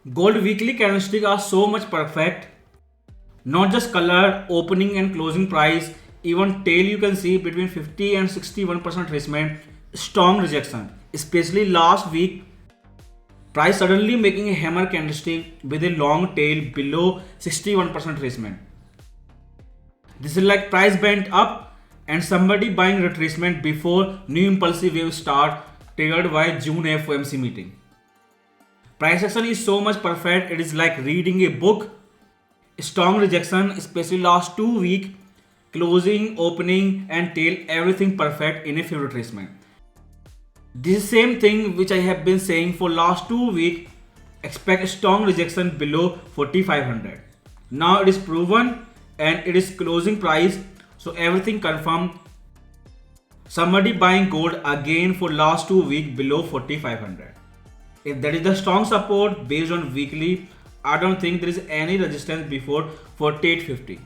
Gold weekly candlesticks are so much perfect. Not just color, opening and closing price, even tail you can see between 50 and 61% retracement, strong rejection. Especially last week, price suddenly making a hammer candlestick with a long tail below 61% retracement. This is like price bent up and somebody buying retracement before new impulsive wave start triggered by June FOMC meeting. Price action is so much perfect, it is like reading a book. Strong rejection, especially last 2 weeks, closing, opening and tail, everything perfect in a few retracement. This same thing which I have been saying for last 2 weeks, expect strong rejection below 4500. Now it is proven and it is closing price, so everything confirmed. Somebody buying gold again for last 2 weeks below 4500. If that is the strong support based on weekly, I don't think there is any resistance before 4850.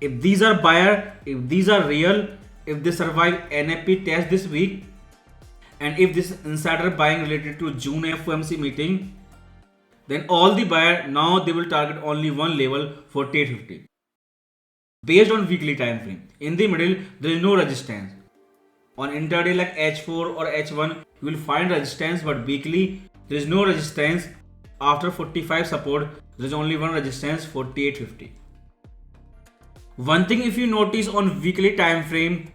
If these are buyer, if these are real, if they survive NFP test this week, and if this insider buying related to June FOMC meeting, then all the buyer now they will target only one level, 4850. Based on weekly time frame. In the middle, there is no resistance. On intraday like H4 or H1, you will find resistance, but weekly there is no resistance. After 45 support, there is only one resistance, 4850. One thing if you notice on weekly time frame,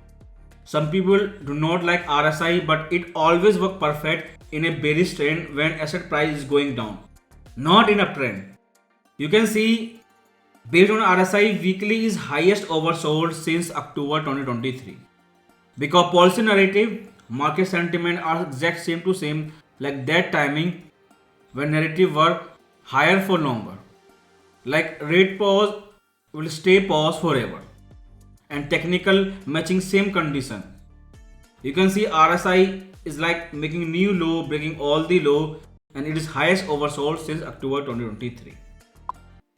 some people do not like RSI, but it always works perfect in a bearish trend when asset price is going down, not in uptrend. You can see based on RSI, weekly is highest oversold since October 2023. Because policy narrative, market sentiment are exact same to same like that timing when narrative were higher for longer. Like rate pause will stay pause forever. And technical matching same condition. You can see RSI is like making new low, breaking all the low, and it is highest oversold since October 2023.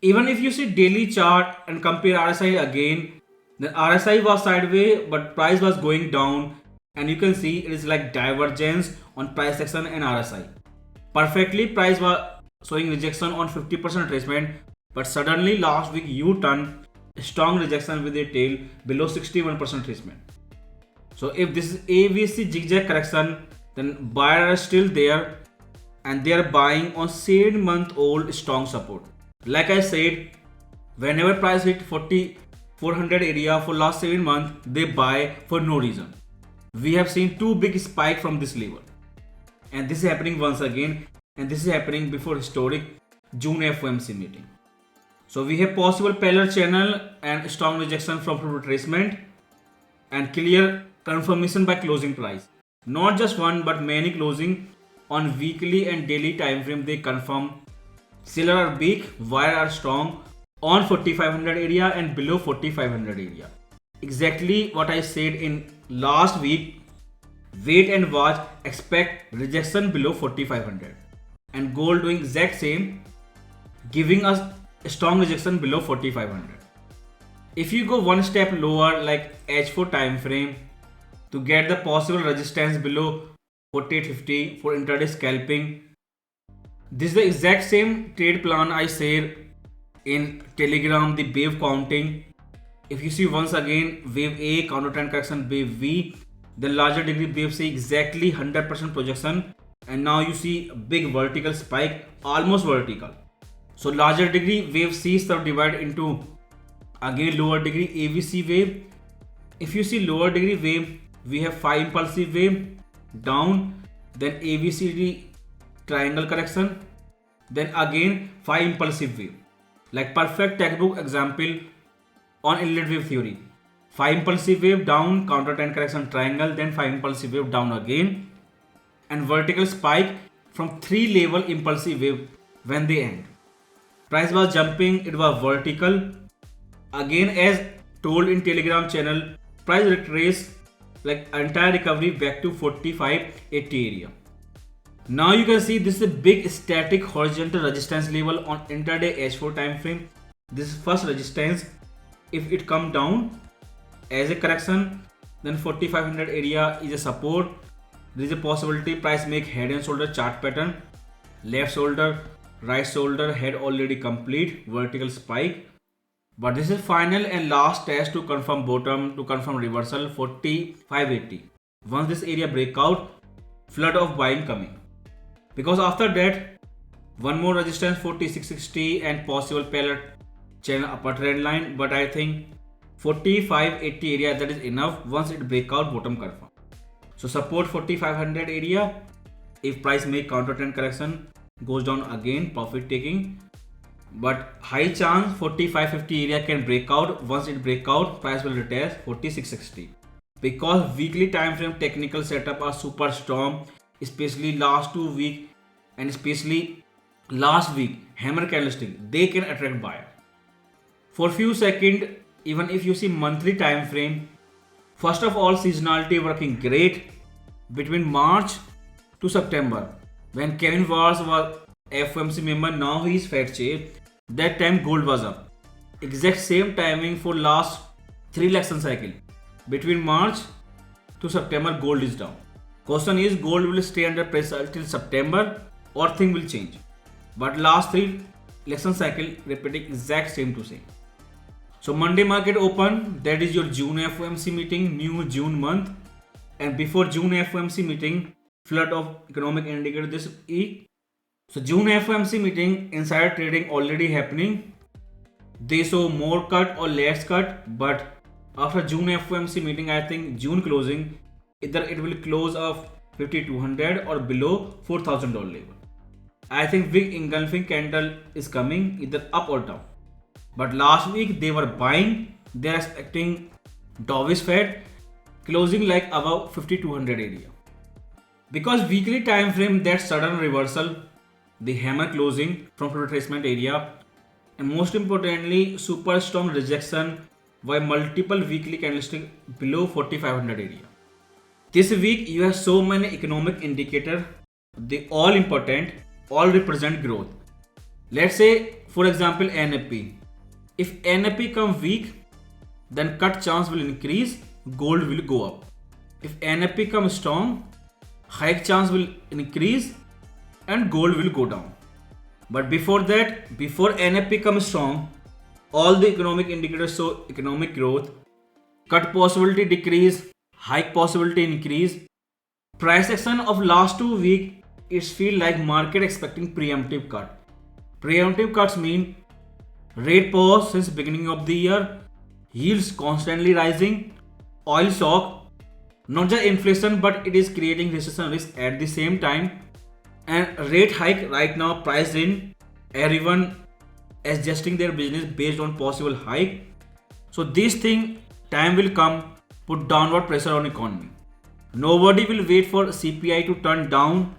Even if you see daily chart and compare RSI again, then RSI was sideways but price was going down, and you can see it is like divergence on price action and RSI. Perfectly price was showing rejection on 50% retracement, but suddenly last week U-turn, strong rejection with a tail below 61% retracement. So if this is AVC zigzag correction, then buyers are still there and they are buying on 7-month old strong support. Like I said, whenever price hit 400 area for last 7 months, they buy for no reason. We have seen two big spike from this level, and this is happening once again, and this is happening before historic June FOMC meeting. So we have possible parallel channel and strong rejection from retracement and clear confirmation by closing price. Not just one but many closing on weekly and daily time frame, they confirm seller are weak, buyer are strong on 4500 area and below 4500 area. Exactly what I said in last week. Wait and watch, expect rejection below 4500, and gold doing exact same, giving us a strong rejection below 4500. If you go one step lower like H4 time frame to get the possible resistance below 4850 for intraday scalping, this is the exact same trade plan I said in Telegram, the wave counting. If you see once again wave A, counter trend correction, wave V, the larger degree wave C, exactly 100% projection, and now you see a big vertical spike, almost vertical. So larger degree wave C is subdivided into again lower degree AVC wave. If you see lower degree wave, we have 5 impulsive wave down, then ABCD triangle correction, then again 5 impulsive wave. Like perfect textbook example on Elliott wave theory. 5 impulsive wave down, counter trend correction triangle, then 5 impulsive wave down again, and vertical spike from 3 level impulsive wave when they end. Price was jumping, it was vertical. Again, as told in Telegram channel, price retrace like entire recovery back to 4580 area. Now you can see this is a big static horizontal resistance level on intraday H4 time frame. This is first resistance. If it come down as a correction, then 4500 area is a support. There is a possibility price make head and shoulder chart pattern, left shoulder, right shoulder had already complete vertical spike, but this is final and last test to confirm bottom, to confirm reversal 4580. Once this area break out, flood of buying coming, because after that one more resistance 4660 and possible parallel channel upper trend line, but I think 4580 area, that is enough. Once it break out, bottom confirm. So support 4500 area. If price make counter trend correction, goes down again, profit taking, but high chance 4550 area can break out. Once it break out, price will retest 4660, because weekly time frame technical setup are super strong, especially last 2 weeks and especially last week hammer candlestick, they can attract buyer. For few seconds, even if you see monthly time frame, first of all seasonality working great between March to September, when Kevin Warsh was FOMC member, now he is Fed chair. That time gold was up. Exact same timing for last 3 election cycle. Between March to September, gold is down. Question is, gold will stay under pressure till September or thing will change. But last 3 election cycle repeating exact same to same. So Monday market open, that is your June FOMC meeting, new June month, and before June FOMC meeting, flood of economic indicator this week. So June FOMC meeting, insider trading already happening. They saw more cut or less cut, but after June FOMC meeting, I think June closing, either it will close of 5200 or below $4,000 level. I think big engulfing candle is coming, either up or down. But last week they were buying, they are expecting dovish Fed closing like above 5200 area. Because weekly time frame, that sudden reversal, the hammer closing from retracement area, and most importantly super strong rejection by multiple weekly candlestick below 4500 area. This week you have so many economic indicators, they all important, all represent growth. Let's say for example NFP. If NFP come weak, then cut chance will increase, gold will go up. If NFP come strong, hike chance will increase and gold will go down. But before that, before NFP comes strong, all the economic indicators show economic growth, cut possibility decrease, hike possibility increase. Price action of last 2 weeks, it feel like market expecting preemptive cut. Preemptive cuts mean rate pause since beginning of the year, yields constantly rising, oil shock, not just inflation but it is creating recession risk at the same time, and rate hike right now priced in, everyone adjusting their business based on possible hike. So this thing, time will come, put downward pressure on economy. Nobody will wait for CPI to turn down,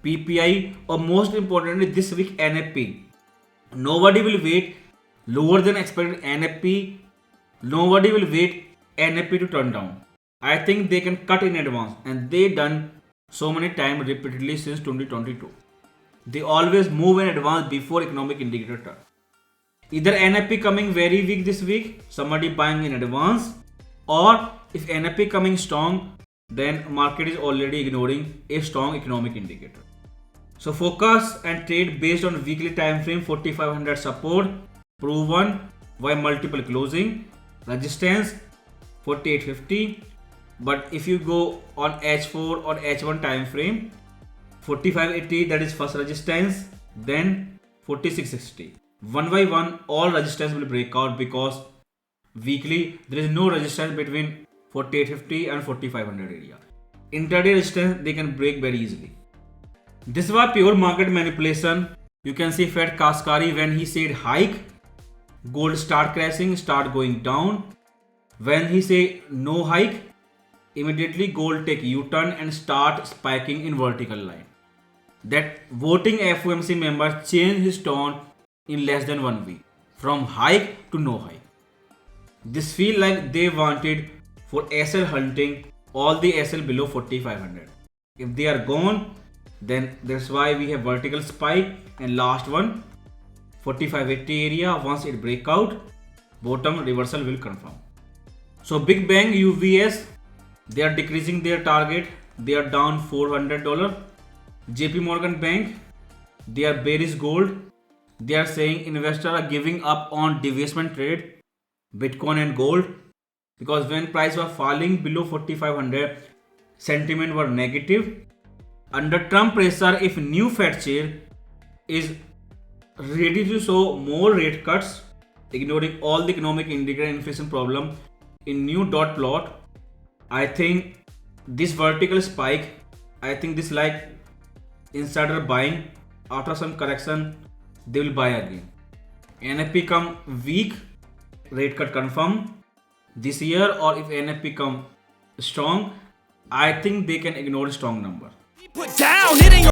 PPI, or most importantly this week NFP. Nobody will wait lower than expected NFP. Nobody will wait NFP to turn down. I think they can cut in advance, and they done so many times repeatedly since 2022. They always move in advance before economic indicator turn. Either NFP coming very weak this week, somebody buying in advance, or if NFP coming strong, then market is already ignoring a strong economic indicator. So focus and trade based on weekly time frame. 4500 support proven by multiple closing, resistance 4850. But if you go on H4 or H1 time frame, 4580, that is first resistance, then 4660. One by one, all resistance will break out, because weekly there is no resistance between 4850 and 4500 area. Intraday resistance they can break very easily. This was pure market manipulation. You can see Fed Kashkari, when he said hike, gold start crashing, start going down. When he say no hike, immediately gold take U-turn and start spiking in vertical line. That voting FOMC member changed his tone in less than 1 week, from hike to no hike. This feel like they wanted for SL hunting all the SL below 4500. If they are gone, then that's why we have vertical spike, and last one 4580 area. Once it break out, bottom reversal will confirm. So Big Bang UVS, they are decreasing their target, they are down $400. JP Morgan Bank, they are bearish gold, They are saying investors are giving up on divestment trade, Bitcoin and gold, because when price was falling below 4500, sentiment were negative. Under Trump pressure, if new Fed chair is ready to show more rate cuts, ignoring all the economic indicator inflation problem in new dot plot, I think this vertical spike, I think this like insider buying. After some correction, they will buy again. NFP come weak, rate cut confirm this year, or if NFP come strong, I think they can ignore strong number. Put down, hitting